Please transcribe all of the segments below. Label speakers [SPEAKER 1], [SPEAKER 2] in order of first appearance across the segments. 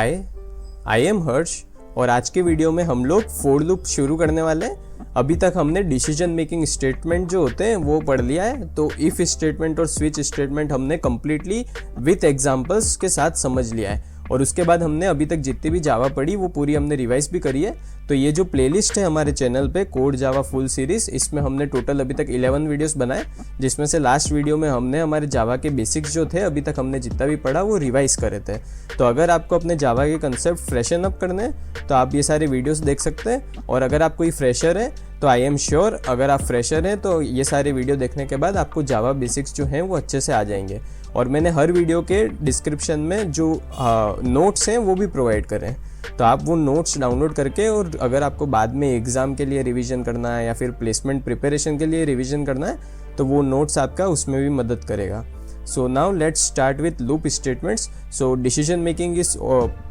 [SPEAKER 1] Hi, I am हर्ष और आज के वीडियो में हम लोग फोर लूप शुरू करने वाले हैं। अभी तक हमने डिसीजन मेकिंग स्टेटमेंट जो होते हैं वो पढ़ लिया है, तो इफ स्टेटमेंट और स्विच स्टेटमेंट हमने कम्प्लीटली विथ एग्जांपल्स के साथ समझ लिया है और उसके बाद हमने अभी तक जितनी भी जावा पढ़ी वो पूरी हमने रिवाइज भी करी है। तो ये जो प्लेलिस्ट है हमारे चैनल पे कोड जावा फुल सीरीज, इसमें हमने टोटल अभी तक 11 वीडियोस बनाए, जिसमें से लास्ट वीडियो में हमने हमारे जावा के बेसिक्स जो थे अभी तक हमने जितना भी पढ़ा वो रिवाइज करे थे। तो अगर आपको अपने जावा के कंसेप्ट फ्रेशन अप करने हैं तो आप ये सारे वीडियोस देख सकते हैं। और अगर आप कोई फ्रेशर है तो आई एम श्योर अगर आप फ्रेशर हैं तो ये सारे वीडियो देखने के बाद आपको जावा बेसिक्स जो हैं वो अच्छे से आ जाएंगे। और मैंने हर वीडियो के डिस्क्रिप्शन में जो नोट्स हैं वो भी प्रोवाइड करें, तो आप वो नोट्स डाउनलोड करके, और अगर आपको बाद में एग्ज़ाम के लिए रिवीजन करना है या फिर प्लेसमेंट प्रिपरेशन के लिए रिवीजन करना है तो वो नोट्स आपका उसमें भी मदद करेगा। So now let's start with loop statements. So decision making is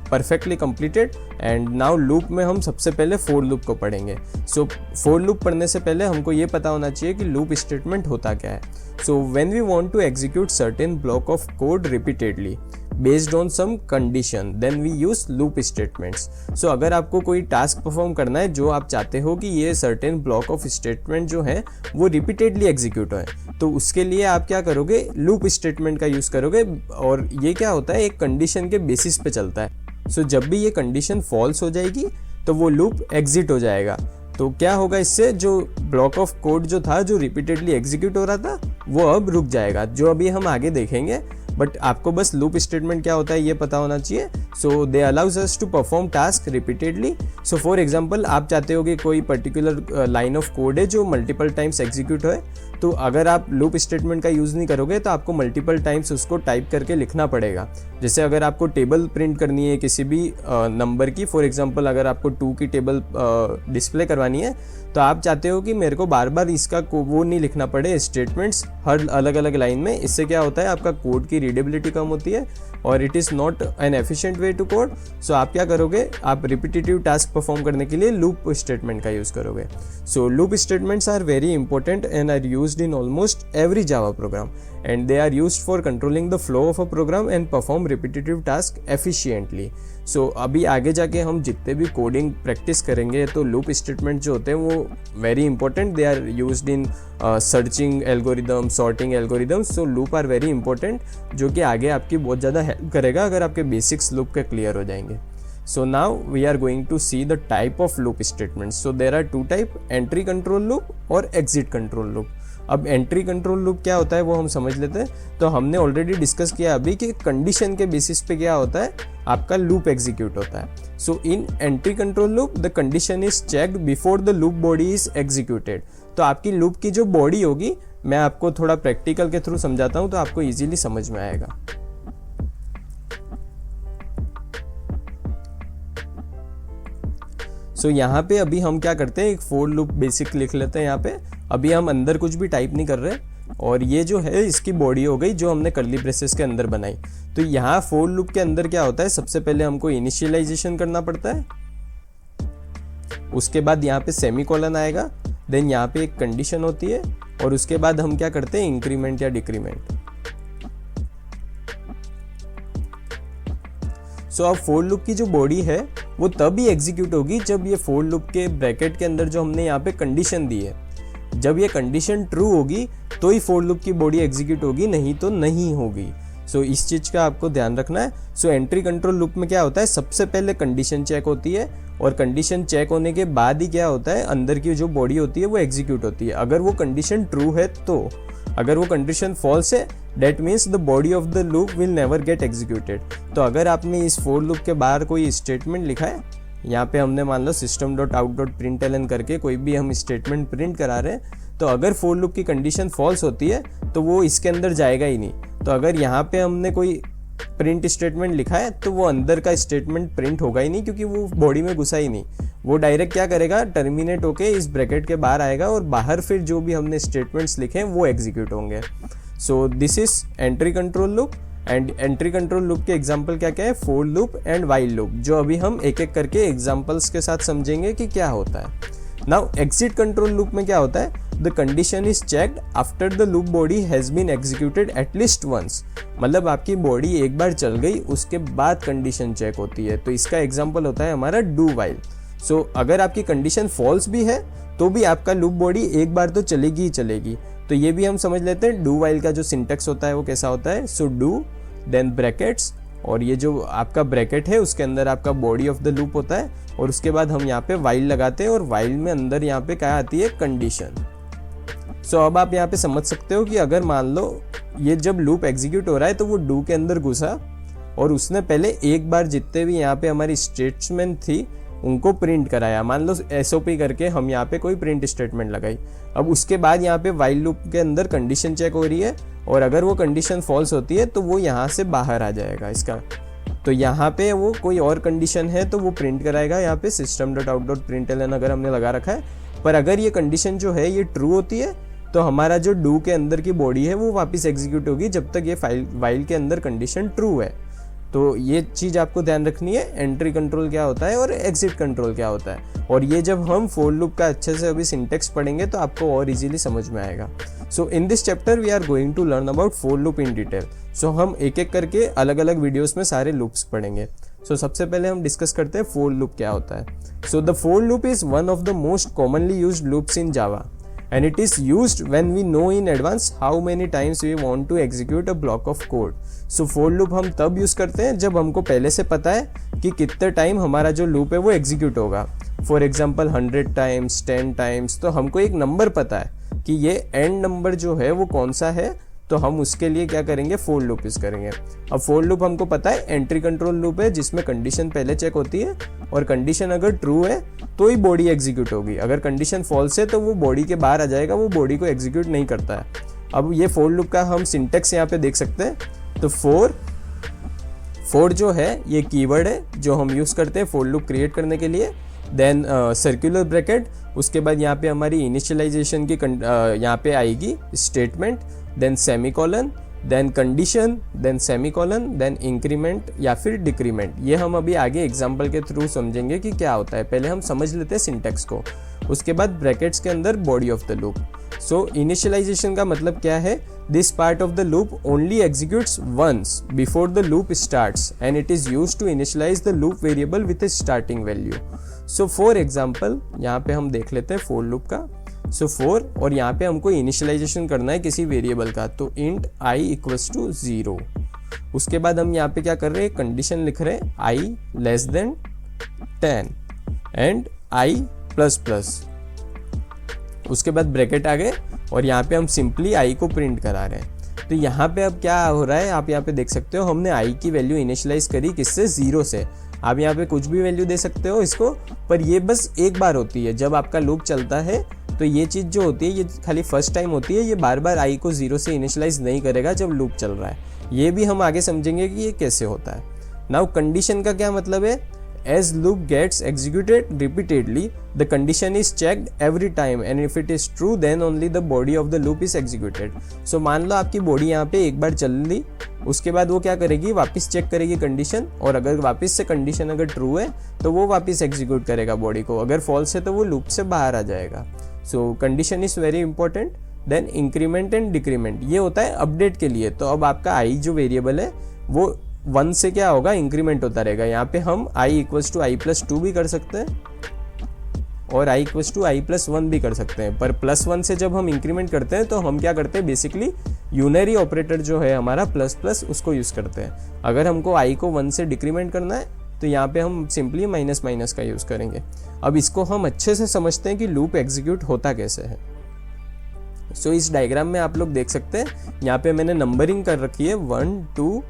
[SPEAKER 1] perfectly completed and now loop में हम सबसे पहले for loop को पढ़ेंगे। So for loop पढ़ने से पहले हमको ये पता होना चाहिए कि loop statement होता क्या है। So when we want to execute certain block of code repeatedly based on some condition then we use loop statements. So अगर आपको कोई टास्क परफॉर्म करना है जो आप चाहते हो कि ये certain block of statement जो है वो repeatedly execute हो, तो उसके लिए आप क्या करोगे, loop statement का यूज़ करोगे। और ये क्या होता है, एक कंडीशन के बेसिस पे चलता है। सो जब भी ये कंडीशन फॉल्स हो जाएगी तो वो लूप एग्जिट हो जाएगा। तो क्या होगा इससे, जो ब्लॉक ऑफ कोड जो था जो रिपीटेडली एग्जीक्यूट हो रहा था वो अब रुक जाएगा, जो अभी हम आगे देखेंगे। बट आपको बस लूप स्टेटमेंट क्या होता है ये पता होना चाहिए। So they allows us to perform task repeatedly. So for example आप चाहते हो कि कोई पर्टिकुलर लाइन ऑफ कोड है जो मल्टीपल टाइम्स एग्जीक्यूट होए, तो अगर आप लूप स्टेटमेंट का यूज़ नहीं करोगे तो आपको मल्टीपल टाइम्स उसको टाइप करके लिखना पड़ेगा। जैसे अगर आपको टेबल प्रिंट करनी है किसी भी नंबर की, फॉर एग्जांपल अगर आपको 2 की टेबल डिस्प्ले करवानी है तो आप चाहते हो कि मेरे को बार बार इसका वो नहीं लिखना पड़े स्टेटमेंट्स हर अलग अलग लाइन में। इससे क्या होता है, आपका कोड की रीडेबिलिटी कम होती है और it is not an efficient way to code. So आप क्या करोगे, आप रिपीटेटिव टास्क परफॉर्म करने के लिए लूप स्टेटमेंट का यूज़ करोगे। So loop statements are very important and are used in almost every Java program and they are used for controlling the flow of a program and perform repetitive task efficiently. So अभी आगे जाके हम जितने भी coding practice करेंगे तो loop statement जो होते हैं वो very important, they are used in searching algorithm, sorting algorithm. So loop are very important, जो कि आगे आपकी बहुत ज़्यादा हेल्प करेगा अगर आपके बेसिक्स लूप के क्लियर हो जाएंगे। So now we are going to see the type of loop statements. So there are 2 type, entry control loop और exit control loop. अब एंट्री कंट्रोल लूप क्या होता है वो हम समझ लेते हैं। तो हमने ऑलरेडी डिस्कस किया अभी कि कंडीशन के बेसिस पे क्या होता है, आपका लूप एग्जीक्यूट होता है। So in entry control loop the condition is checked before the loop body is executed. तो आपकी लूप की जो बॉडी होगी, मैं आपको थोड़ा प्रैक्टिकल के थ्रू समझाता हूँ तो आपको ईजिली समझ में आएगा। सो यहाँ पे अभी हम क्या करते हैं, एक फोर लूप बेसिक लिख लेते हैं। यहाँ पे अभी हम अंदर कुछ भी टाइप नहीं कर रहे और ये जो है इसकी बॉडी हो गई जो हमने कर्ली ब्रेसेस के अंदर बनाई। तो यहाँ फोर लूप के अंदर क्या होता है, सबसे पहले हमको इनिशियलाइजेशन करना पड़ता है, उसके बाद यहाँ पे सेमीकोलन आएगा, देन यहाँ पे एक कंडीशन होती है और उसके बाद हम क्या करते हैं, इंक्रीमेंट या डिक्रीमेंट। सो अब फोर लूप की जो बॉडी है वो तभी एग्जीक्यूट होगी जब ये फोर लूप के ब्रैकेट के अंदर जो हमने यहाँ पे कंडीशन दी है, जब ये कंडीशन ट्रू होगी तो ही फोर लूप की बॉडी एग्जीक्यूट होगी, नहीं तो नहीं होगी। सो इस चीज़ का आपको ध्यान रखना है। सो एंट्री कंट्रोल लूप में क्या होता है, सबसे पहले कंडीशन चेक होती है और कंडीशन चेक होने के बाद ही क्या होता है, अंदर की जो बॉडी होती है वो एग्जीक्यूट होती है। अगर वो कंडीशन ट्रू है तो, अगर वो कंडीशन फॉल्स है that means the body of the loop will never get executed. तो अगर आपने इस फोर लूप के बाहर कोई स्टेटमेंट लिखा है, यहाँ पे हमने मान लो system.out.println करके कोई भी हम स्टेटमेंट प्रिंट करा रहे हैं, तो अगर फोर लूप की कंडीशन फॉल्स होती है तो वो इसके अंदर जाएगा ही नहीं। तो अगर यहाँ पे हमने कोई प्रिंट स्टेटमेंट लिखा है तो वो अंदर का स्टेटमेंट प्रिंट होगा ही नहीं, क्योंकि वो बॉडी में घुसा ही नहीं। वो डायरेक्ट क्या करेगा, टर्मिनेट होके इस ब्रैकेट के बाहर आएगा और बाहर फिर जो भी हमने स्टेटमेंट्स लिखे हैं वो एग्जीक्यूट होंगे। So this is entry control loop and entry control loop के एग्जांपल क्या क्या है, for loop and while loop, जो अभी हम एक एक करके एग्जांपल्स के साथ समझेंगे कि क्या होता है। नाउ एग्जिट कंट्रोल लूप में क्या होता है, the condition is checked after the loop body has been executed at least once. मतलब आपकी बॉडी एक बार चल गई उसके बाद कंडीशन चेक होती है। तो इसका एग्जाम्पल होता है हमारा डू वाइल। सो अगर आपकी कंडीशन फॉल्स भी है तो भी आपका लूप बॉडी एक बार तो चलेगी ही चलेगी। तो ये भी हम समझ लेते हैं डू वाइल का जो सिंटेक्स होता है वो कैसा होता है। सो डू देन ब्रैकेट्स, और ये जो आपका ब्रैकेट है उसके अंदर आपका बॉडी ऑफ द लूप होता है, और उसके बाद हम यहाँ पे वाइल लगाते हैं, और वाइल में अंदर यहाँ पे क्या आती है, कंडीशन। सो अब आप यहाँ पे समझ सकते हो कि अगर मान लो ये जब लूप एग्जीक्यूट हो रहा है तो वो डू के अंदर घुसा और उसने पहले एक बार जितने भी यहाँ पे हमारी स्टेटमेंट थी उनको प्रिंट कराया। मान लो SOP करके हम यहाँ पे कोई प्रिंट स्टेटमेंट लगाई। अब उसके बाद यहाँ पे वाइल लूप के अंदर कंडीशन चेक हो रही है, और अगर वो कंडीशन फॉल्स होती है तो वो यहाँ से बाहर आ जाएगा इसका। तो यहाँ पे वो कोई और कंडीशन है तो वो प्रिंट कराएगा यहाँ पे system.out.println अगर हमने लगा रखा है। पर अगर ये कंडीशन जो है ये ट्रू होती है तो हमारा जो डू के अंदर की बॉडी है वो वापस एग्जीक्यूट होगी जब तक ये वाइल के अंदर कंडीशन ट्रू है। तो ये चीज़ आपको ध्यान रखनी है, एंट्री कंट्रोल क्या होता है और एग्जिट कंट्रोल क्या होता है। और ये जब हम फोर लूप का अच्छे से अभी सिंटेक्स पढ़ेंगे तो आपको और इजीली समझ में आएगा। So in this chapter we are going to learn about for loop in detail. So हम एक एक करके अलग अलग वीडियोस में सारे लूप्स पढ़ेंगे। सो सबसे पहले हम डिस्कस करते हैं फोर लूप क्या होता है। So the for loop is one of the most commonly used loops in Java and it is used when we know in advance how many times we want to execute a block of code. So for loop हम तब use करते हैं जब हमको पहले से पता है कि कितने टाइम हमारा जो लूप है वो एग्जीक्यूट होगा। फॉर एग्जाम्पल 100 टाइम्स 10 टाइम्स, तो हमको एक नंबर पता है कि ये एंड नंबर जो है वो कौन सा है, तो हम उसके लिए क्या करेंगे, फोर लूप यूज करेंगे। अब फोर लूप हमको पता है एंट्री कंट्रोल लूप है जिसमें कंडीशन पहले चेक होती है और कंडीशन अगर ट्रू है तो ही बॉडी एग्जीक्यूट होगी, अगर कंडीशन फॉल्स है तो वो बॉडी के बाहर आ जाएगा, वो बॉडी को एग्जीक्यूट नहीं करता है। अब ये फोर लूप का हम सिंटेक्स यहाँ पे देख सकते हैं। तो फोर जो है ये कीवर्ड है जो हम यूज करते हैं फोर लूप क्रिएट करने के लिए। देन सर्कुलर ब्रैकेट, उसके बाद यहाँ पे हमारी इनिशियलाइजेशन की यहाँ पे आएगी statement, then semicolon, then condition, then semicolon, then increment या फिर डिक्रीमेंट। ये हम अभी आगे एग्जांपल के थ्रू समझेंगे कि क्या होता है। पहले हम समझ लेते हैं सिंटेक्स को, उसके बाद ब्रैकेट्स के अंदर body of the loop. So initialization का मतलब क्या है, this part of the loop only executes once before the loop starts and it is used to initialize the loop variable with a starting value. So for example यहाँ पे हम देख लेते हैं फोर लूप का। सो फोर, और यहाँ पे हमको इनिशियलाइजेशन करना है किसी वेरिएबल का, तो इंट i इक्वल्स टू 0। उसके बाद हम यहाँ पे क्या कर रहे हैं, कंडीशन लिख रहे हैं i less then 10 and i plus plus. उसके बाद ब्रैकेट आ गए और यहाँ पे हम सिंपली i को प्रिंट करा रहे हैं। तो यहाँ पे अब क्या हो रहा है, आप यहाँ पे देख सकते हो हमने i की वैल्यू इनिशियलाइज करी किससे, 0 से। आप यहाँ पे कुछ भी वैल्यू दे सकते हो इसको, पर ये बस एक बार होती है जब आपका लूप चलता है। तो ये चीज़ जो होती है ये खाली फर्स्ट टाइम होती है, ये बार बार i को 0 से इनिशियलाइज नहीं करेगा जब लूप चल रहा है। ये भी हम आगे समझेंगे कि ये कैसे होता है। नाउ कंडीशन का क्या मतलब है, as loop gets executed repeatedly the condition is checked every time and if it is true then only the body of the loop is executed. So मान लो आपकी बॉडी यहाँ पे एक बार चल ली, उसके बाद वो क्या करेगी, वापस चेक करेगी कंडीशन, और अगर वापस से कंडीशन अगर ट्रू है तो वो वापस एग्जीक्यूट करेगा बॉडी को, अगर फॉल्स है तो वो लूप से बाहर आ जाएगा। So condition is very important. Then increment and decrement, ये होता है अपडेट के लिए। तो अब आपका i जो वेरिएबल है वो 1 से क्या होगा, इंक्रीमेंट होता रहेगा। यहाँ पे हम i इक्वल्स टू i+2 भी कर सकते हैं और i इक्वल्स टू i+1 भी कर सकते हैं। पर +1 से जब हम इंक्रीमेंट करते हैं तो हम क्या करते हैं, बेसिकली यूनरी ऑपरेटर जो है हमारा प्लस प्लस उसको यूज़ करते हैं। अगर हमको i को 1 से डिक्रीमेंट करना है तो यहाँ पे हम सिंपली माइनस माइनस का यूज़ करेंगे। अब इसको हम अच्छे से समझते हैं कि लूप एग्जीक्यूट होता कैसे है। सो इस डायग्राम में आप लोग देख सकते हैं, यहाँ पे मैंने नंबरिंग कर रखी है 1 2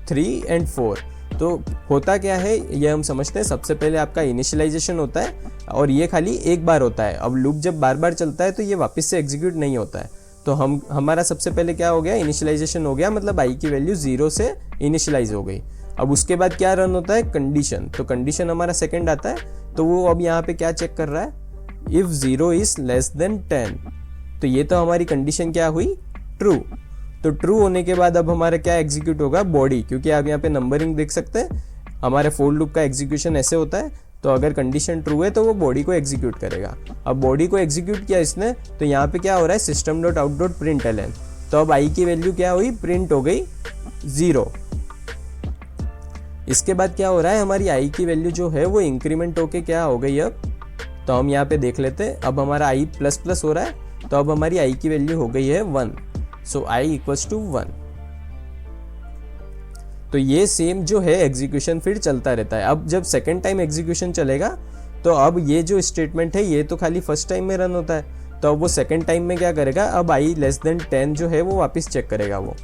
[SPEAKER 1] 3 एंड 4। तो होता क्या है ये हम समझते हैं। सबसे पहले आपका इनिशियलाइजेशन होता है और ये खाली एक बार होता है। अब लूप जब बार बार चलता है तो ये वापस से एग्जीक्यूट नहीं होता है। तो हमारा सबसे पहले क्या हो गया, इनिशियलाइजेशन हो गया, मतलब i की वैल्यू 0 से इनिशियलाइज हो गई। अब उसके बाद क्या रन होता है, कंडीशन। तो कंडीशन हमारा सेकंड आता है, तो वो अब यहाँ पे क्या चेक कर रहा है, इफ 0 इज लेस देन 10। तो ये तो हमारी कंडीशन क्या हुई, ट्रू। तो ट्रू होने के बाद अब हमारा क्या एग्जीक्यूट होगा, बॉडी, क्योंकि आप यहाँ पे नंबरिंग देख सकते हैं। हमारे फोर लूप का एग्जीक्यूशन ऐसे होता है, तो अगर कंडीशन ट्रू है तो वो बॉडी को एग्जीक्यूट करेगा। अब बॉडी को एग्जीक्यूट किया इसने, तो यहाँ पे क्या हो रहा है, system dot out dot print ln. तो अब आई की वैल्यू क्या हुई, प्रिंट हो गई 0। इसके बाद क्या हो रहा है, हमारी आई की वैल्यू जो है वो इंक्रीमेंट होके क्या हो गई अब, तो हम यहाँ पे देख लेते हैं। अब हमारा आई प्लस प्लस हो रहा है, तो अब हमारी आई की वैल्यू हो गई है 1। सो आई इक्वल्स टू 1। तो ये सेम जो है एग्जीक्यूशन फिर चलता रहता है। अब जब सेकेंड टाइम एग्जीक्यूशन चलेगा, तो अब ये जो स्टेटमेंट है ये तो खाली फर्स्ट टाइम में रन होता है, तो अब वो सेकेंड टाइम में क्या करेगा, अब आई लेस देन 10 जो है वो वापस चेक करेगा वो।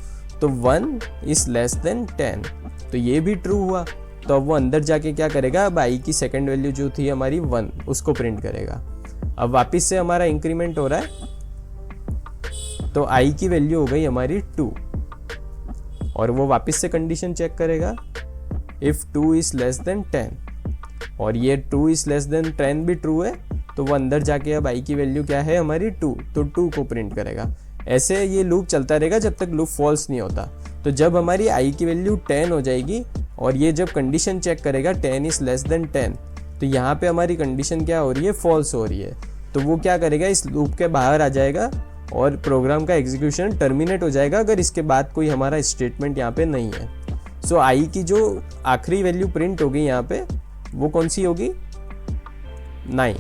[SPEAKER 1] तो 1 इज लेस देन 10, तो ये भी ट्रू हुआ। तो अब वो अंदर जाके क्या करेगा, अब आई की सेकेंड वैल्यू जो थी हमारी 1 उसको प्रिंट करेगा। अब वापस से हमारा इंक्रीमेंट हो रहा है, तो आई की वैल्यू हो गई हमारी 2, और वो वापस से कंडीशन चेक करेगा इफ 2 इज लेस देन 10, और ये 2 इज लेस देन 10 भी ट्रू है, तो वो अंदर जाके अब आई की वैल्यू क्या है हमारी 2, तो 2 को प्रिंट करेगा। ऐसे ये लूप चलता रहेगा जब तक लूप फॉल्स नहीं होता। तो जब हमारी आई की वैल्यू 10 हो जाएगी और ये जब कंडीशन चेक करेगा 10 इज लेस देन 10, तो यहाँ पे हमारी कंडीशन क्या हो रही है, फॉल्स हो रही है। तो वो क्या करेगा, इस लूप के बाहर आ जाएगा और प्रोग्राम का एग्जीक्यूशन टर्मिनेट हो जाएगा अगर इसके बाद कोई हमारा स्टेटमेंट यहाँ पे नहीं है। सो आई की जो आखिरी वैल्यू प्रिंट होगी यहाँ पे वो कौन सी होगी, 9,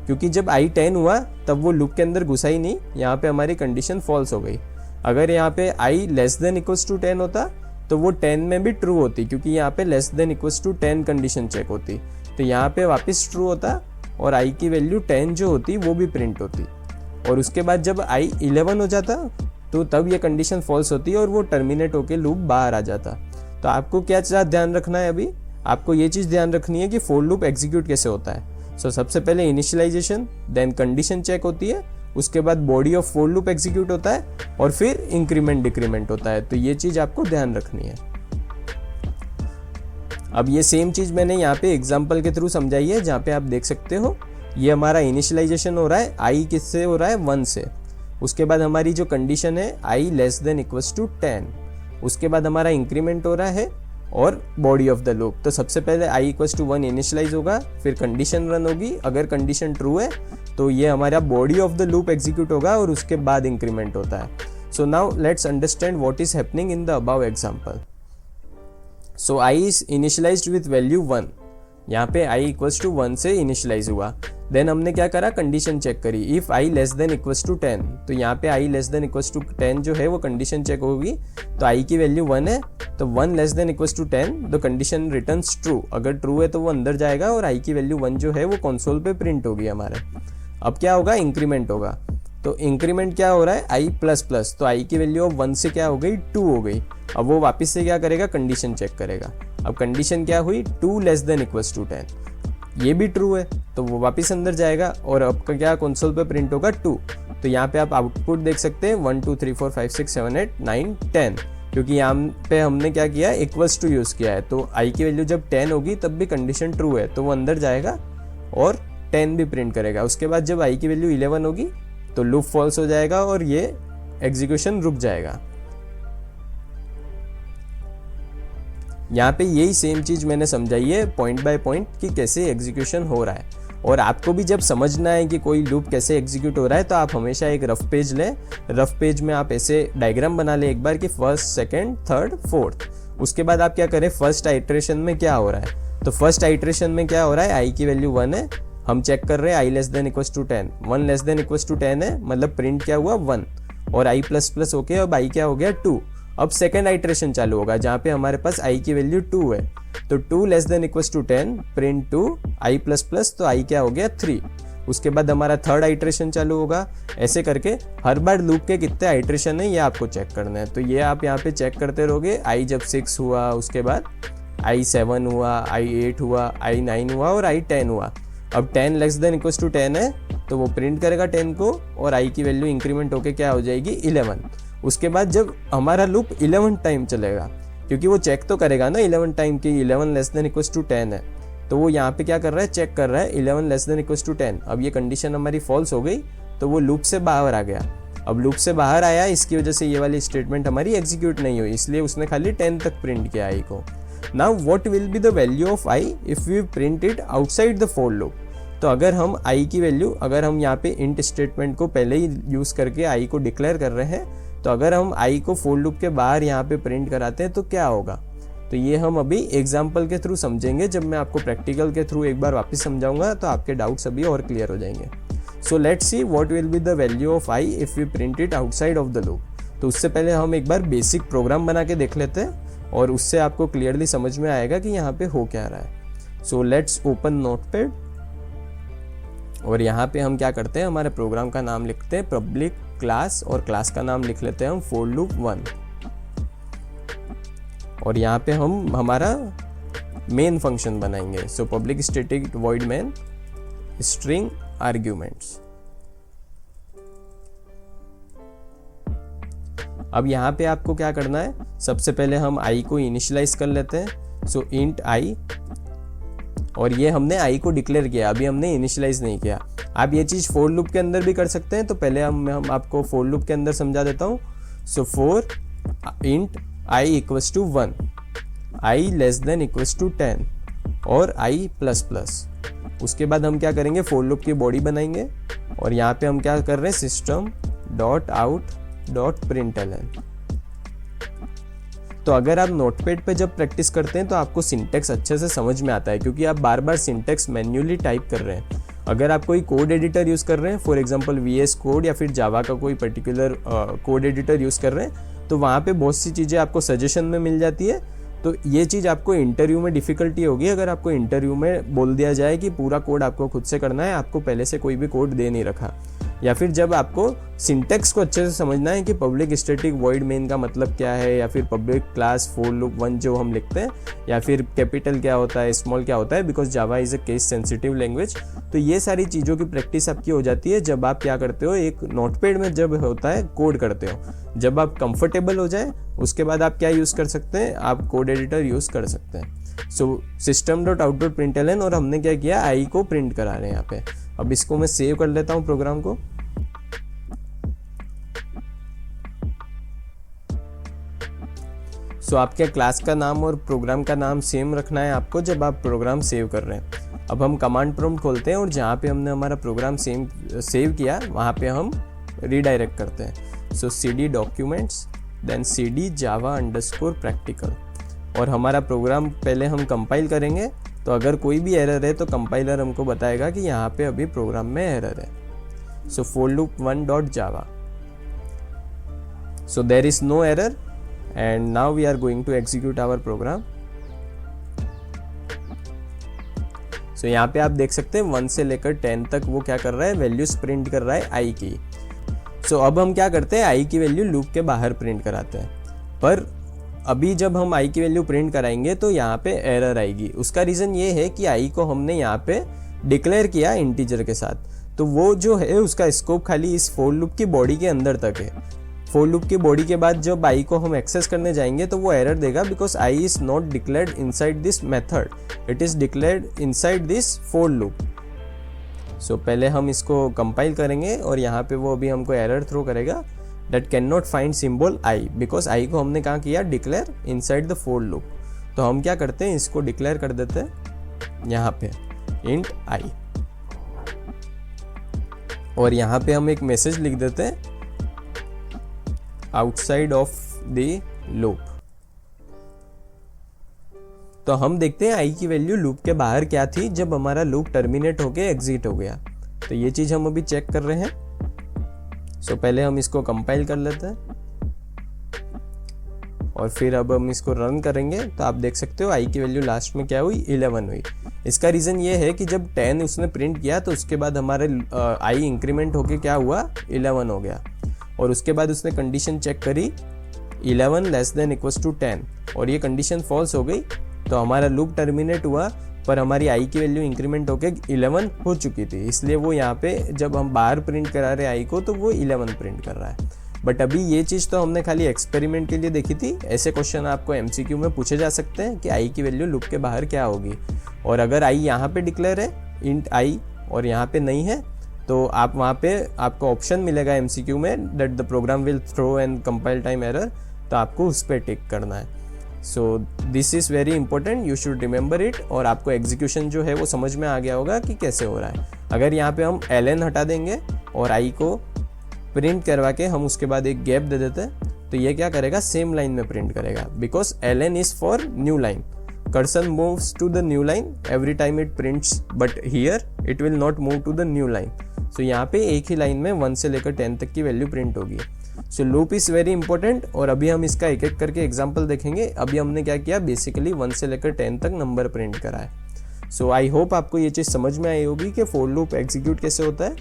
[SPEAKER 1] क्योंकि जब आई 10 हुआ तब वो लूप के अंदर घुसा ही नहीं, यहाँ पे हमारी कंडीशन फॉल्स हो गई। अगर यहाँ पे i less than equals to 10 होता तो वो 10 में भी ट्रू होती, क्योंकि यहाँ पे less than equals to 10 condition check होती, तो यहाँ पे वापस ट्रू होता और आई की वैल्यू 10 जो होती वो भी प्रिंट होती। और उसके बाद जब आई 11 हो जाता तो तब ये कंडीशन फॉल्स होती और वो टर्मिनेट होके लूप बाहर आ जाता। तो आपको क्या चीज़ ध्यान रखना है, अभी आपको ये चीज़ ध्यान रखनी है कि फोर लूप एग्जीक्यूट कैसे होता है। सबसे पहले इनिशियलाइजेशन, देन कंडीशन चेक होती है, उसके बाद body of for loop execute होता है और फिर इंक्रीमेंट डिक्रीमेंट होता है। तो ये चीज़ आपको ध्यान रखनी है। अब ये सेम चीज़ मैंने यहाँ पे एग्जाम्पल के थ्रू समझाई है, जहाँ पे आप देख सकते हो ये हमारा इनिशियलाइजेशन हो रहा है, आई किससे हो रहा है, 1 से। उसके बाद हमारी जो कंडीशन है आई लेस देन इक्वल्स टू 10, उसके बाद हमारा इंक्रीमेंट हो रहा है और बॉडी ऑफ द लूप। तो सबसे पहले आई इक्वल्स टू 1 इनिशियलाइज होगा, फिर कंडीशन रन होगी, अगर कंडीशन ट्रू है तो ये हमारा body of the loop execute होगा और उसके बाद इंक्रीमेंट होता है। So now let's understand what is happening in the above example. So I is initialised with value 1, यहाँ पे आई इक्वल्स टू 1 से इनिशियलाइज हुआ। देन हमने क्या करा, कंडीशन चेक करी, if i less than equals to 10, तो यहाँ पे i less than equals to 10 जो है वो कंडीशन चेक होगी, तो आई की वैल्यू 1 है, तो 1 less than equals to 10, the condition returns true. अगर ट्रू है तो वो अंदर जाएगा और आई की वैल्यू 1 जो है वो कंसोल पे प्रिंट होगी हमारे। अब क्या होगा, इंक्रीमेंट होगा। तो इंक्रीमेंट क्या हो रहा है, आई प्लस प्लस, तो आई की वैल्यू ऑफ 1 से क्या हो गई, 2 हो गई। अब वो वापस से क्या करेगा, कंडीशन चेक करेगा। अब कंडीशन क्या हुई, 2 लेस देन इक्वल्स टू 10, ये भी ट्रू है, तो वो वापस अंदर जाएगा और आपका क्या कंसोल पे प्रिंट होगा 2। तो यहाँ पे आप आउटपुट देख सकते हैं 1 2 3 4 5 6 7 8 9 10, क्योंकि यहाँ पे हमने क्या किया, इक्वल्स टू यूज़ किया है। तो आई की वैल्यू जब 10 होगी तब भी कंडीशन ट्रू है, तो वो अंदर जाएगा और 10 भी प्रिंट करेगा। उसके बाद जब आई की वैल्यू 11 होगी तो लूप फॉल्स हो जाएगा और ये एग्जीक्यूशन रुक जाएगा। यहाँ पे यही सेम चीज़ मैंने समझाई है पॉइंट बाय पॉइंट कि कैसे एग्जीक्यूशन हो रहा है। और आपको भी जब समझना है कि कोई लूप कैसे एग्जीक्यूट हो रहा है तो आप हमेशा एक रफ पेज लें। रफ पेज में आप ऐसे डायग्राम बना लें एक बार कि फर्स्ट, सेकंड, थर्ड, फोर्थ। उसके बाद आप क्या करें, फर्स्ट आइट्रेशन में क्या हो रहा है। तो फर्स्ट आइट्रेशन में क्या हो रहा है, आई की वैल्यू 1 है, हम चेक कर रहे हैं i less than equals to 10, 1 less than equals to 10 है, मतलब प्रिंट क्या हुआ 1, और आई प्लस प्लस होके अब आई क्या हो गया 2। अब सेकंड आइट्रेशन चालू होगा जहाँ पे हमारे पास आई की वैल्यू 2 है, तो 2 less than equals to 10, print 2, i plus plus, तो आई क्या हो गया 3। उसके बाद हमारा थर्ड आइट्रेशन चालू होगा। ऐसे करके हर बार लूप के कितने आइट्रेशन है ये आपको चेक करना है। तो ये आप यहाँ पे चेक करते रहोगे। आई जब 6 हुआ, उसके बाद आई 7 हुआ, आई 8 हुआ, आई 9 हुआ और आई 10 हुआ। अब 10 लेस देन इक्वल्स टू 10 है तो वो प्रिंट करेगा 10 को और आई की वैल्यू इंक्रीमेंट होके क्या हो जाएगी 11। उसके बाद जब हमारा लूप 11 टाइम चलेगा, क्योंकि वो चेक तो करेगा ना 11 टाइम की 11 लेस देन इक्वल्स टू 10 है, तो वो यहाँ पे क्या कर रहा है, चेक कर रहा है 11 लेस देन इक्वल्स टू 10। अब ये कंडीशन हमारी फॉल्स हो गई तो वो लूप से बाहर आ गया। अब लूप से बाहर आया, इसकी वजह से ये वाली स्टेटमेंट हमारी एग्जीक्यूट नहीं हुई, इसलिए उसने खाली 10 तक प्रिंट किया आई को। Now what will be the value of i if we print it outside the for loop. तो अगर हम आई की वैल्यू, अगर हम यहाँ पे इंट स्टेटमेंट को पहले ही यूज़ करके आई को डिक्लेयर कर रहे हैं, तो अगर हम आई को फॉर लूप के बाहर यहाँ पे प्रिंट कराते हैं तो क्या होगा। तो ये हम अभी एग्जाम्पल के थ्रू समझेंगे। जब मैं आपको प्रैक्टिकल के थ्रू एक बार वापस समझाऊंगा तो आपके डाउट्स अभी और क्लियर हो जाएंगे। So let's see what will be the value of i if we print it outside of the loop. तो उससे पहले हम एक बार बेसिक प्रोग्राम बना के देख लेते हैं और उससे आपको क्लियरली समझ में आएगा कि यहाँ पे हो क्या रहा है। सो लेट्स ओपन नोटपैड और यहाँ पे हम क्या करते हैं, हमारे प्रोग्राम का नाम लिखते हैं पब्लिक क्लास और क्लास का नाम लिख लेते हैं हम फॉर लूप 1। और यहाँ पे हम हमारा मेन फंक्शन बनाएंगे। So public static void main string arguments. अब यहाँ पे आपको क्या करना है, सबसे पहले हम आई को इनिशियलाइज कर लेते हैं। सो इंट आई, और ये हमने आई को डिक्लेयर किया, अभी हमने इनिशियलाइज नहीं किया। आप ये चीज़ फॉर लूप के अंदर भी कर सकते हैं। तो पहले हम आपको फॉर लूप के अंदर समझा देता हूँ। So for int i equals to 1, i less than equals to 10 और आई प्लस प्लस। उसके बाद हम क्या करेंगे, फॉर लूप की बॉडी बनाएंगे और यहाँ पे हम क्या कर रहे हैं, system dot out dot println. तो अगर आप नोटपैड पे जब प्रैक्टिस करते हैं तो आपको सिंटेक्स अच्छे से समझ में आता है, क्योंकि आप बार बार सिंटेक्स मैन्युअली टाइप कर रहे हैं। अगर आप कोई कोड एडिटर यूज़ कर रहे हैं, फॉर एग्जांपल VS कोड या फिर जावा का कोई पर्टिकुलर कोड एडिटर यूज़ कर रहे हैं, तो वहाँ पे बहुत सी चीज़ें आपको सजेशन में मिल जाती है। तो ये चीज़ आपको इंटरव्यू में डिफ़िकल्टी होगी अगर आपको इंटरव्यू में बोल दिया जाए कि पूरा कोड आपको खुद से करना है, आपको पहले से कोई भी कोड दे नहीं रखा। या फिर जब आपको सिंटेक्स को अच्छे से समझना है कि पब्लिक स्टैटिक वॉइड मेन का मतलब क्या है, या फिर पब्लिक क्लास फॉर लूप 1 जो हम लिखते हैं, या फिर कैपिटल क्या होता है, स्मॉल क्या होता है, because Java is a case sensitive language. तो ये सारी चीज़ों की प्रैक्टिस आपकी हो जाती है जब आप क्या करते हो, एक नोटपैड में जब होता है कोड करते हो। जब आप कंफर्टेबल हो जाए उसके बाद आप क्या यूज़ कर सकते हैं, आप कोड एडिटर यूज़ कर सकते हैं। So system dot out dot println, और हमने क्या किया, आई को प्रिंट करा रहे हैं यहाँ पे। अब इसको मैं सेव कर लेता हूँ प्रोग्राम को। सो आपके क्लास का नाम और प्रोग्राम का नाम सेम रखना है आपको जब आप प्रोग्राम सेव कर रहे हैं। अब हम कमांड प्रॉम्प्ट खोलते हैं और जहाँ पे हमने हमारा प्रोग्राम सेव किया वहाँ पे हम रीडायरेक्ट करते हैं। So cd documents then cd java underscore practical, और हमारा प्रोग्राम पहले हम कंपाइल करेंगे। तो अगर कोई भी एरर है तो कंपाइलर हमको बताएगा कि यहाँ पे अभी प्रोग्राम में एरर है। So for loop 1 dot java, so there is no error and now we are going to execute our program। so यहाँ पे आप देख सकते हैं 1 से लेकर 10 तक वो क्या कर रहा है, वैल्यूज प्रिंट कर रहा है आई की। so अब हम क्या करते हैं, आई की वैल्यू लूप के बाहर प्रिंट कराते हैं। पर अभी जब हम आई की वैल्यू प्रिंट कराएंगे तो यहाँ पे एरर आएगी। उसका रीज़न ये है कि आई को हमने यहाँ पे डिक्लेयर किया इंटीजर के साथ, तो वो जो है उसका स्कोप खाली इस फॉर लूप की बॉडी के अंदर तक है। फॉर लूप की बॉडी के बाद जब आई को हम एक्सेस करने जाएंगे तो वो एरर देगा, because i is not declared inside this method, it is declared inside this for loop. So पहले हम इसको कंपाइल करेंगे और यहाँ पे वो अभी हमको एरर थ्रो करेगा, that can not find symbol I, because I को हमने कहाँ किया, declare inside the for loop. तो हम क्या करते हैं, इसको डिक्लेयर कर देते हैं यहाँ पे इंट आई, और यहाँ पे हम एक मैसेज लिख देते हैं आउटसाइड ऑफ द लूप। तो हम देखते हैं आई की वैल्यू लूप के बाहर क्या थी जब हमारा लूप टर्मिनेट होके एग्जिट हो गया। तो ये चीज हम अभी चेक कर रहे हैं। सो पहले हम इसको कंपाइल कर लेते हैं और फिर अब हम इसको रन करेंगे। तो आप देख सकते हो आई की वैल्यू लास्ट में क्या हुई, 11 हुई। इसका रीज़न ये है कि जब 10 उसने प्रिंट किया तो उसके बाद हमारे आई इंक्रीमेंट होके क्या हुआ, 11 हो गया। और उसके बाद उसने कंडीशन चेक करी 11 लेस देन इक्वल्स टू 10, और ये कंडीशन फॉल्स हो गई। तो हमारा लूप टर्मिनेट हुआ, पर हमारी आई की वैल्यू इंक्रीमेंट होके 11 हो चुकी थी, इसलिए वो यहाँ पे जब हम बाहर प्रिंट करा रहे आई को तो वो 11 प्रिंट कर रहा है। बट अभी ये चीज़ तो हमने खाली एक्सपेरिमेंट के लिए देखी थी। ऐसे क्वेश्चन आपको MCQ में पूछे जा सकते हैं कि आई की वैल्यू लूप के बाहर क्या होगी, और अगर आई यहाँ पे डिक्लेयर है इंट आई और यहाँ पे नहीं है तो आप वहाँ पे आपको ऑप्शन मिलेगा MCQ में that the program will throw and compile time error, तो आपको उस पर टिक करना है। So this is very important, you should remember it. और आपको एग्जीक्यूशन जो है वो समझ में आ गया होगा कि कैसे हो रहा है। अगर यहाँ पे हम ln हटा देंगे और i को प्रिंट करवा के हम उसके बाद एक गैप दे देते हैं, तो ये क्या करेगा, सेम लाइन में प्रिंट करेगा, because ln is for new line. cursor moves to the new line every time it prints, but here it will not move to the new line. So यहाँ पे एक ही लाइन में 1 से लेकर 10 तक की वैल्यू प्रिंट होगी। सो लूप इज़ वेरी इंपॉर्टेंट, और अभी हम इसका एक एक करके एग्जांपल देखेंगे। अभी हमने क्या किया, बेसिकली 1 से लेकर 10 तक नंबर प्रिंट करा है। सो आई होप आपको ये चीज़ समझ में आई होगी कि फॉर लूप एग्जीक्यूट कैसे होता है।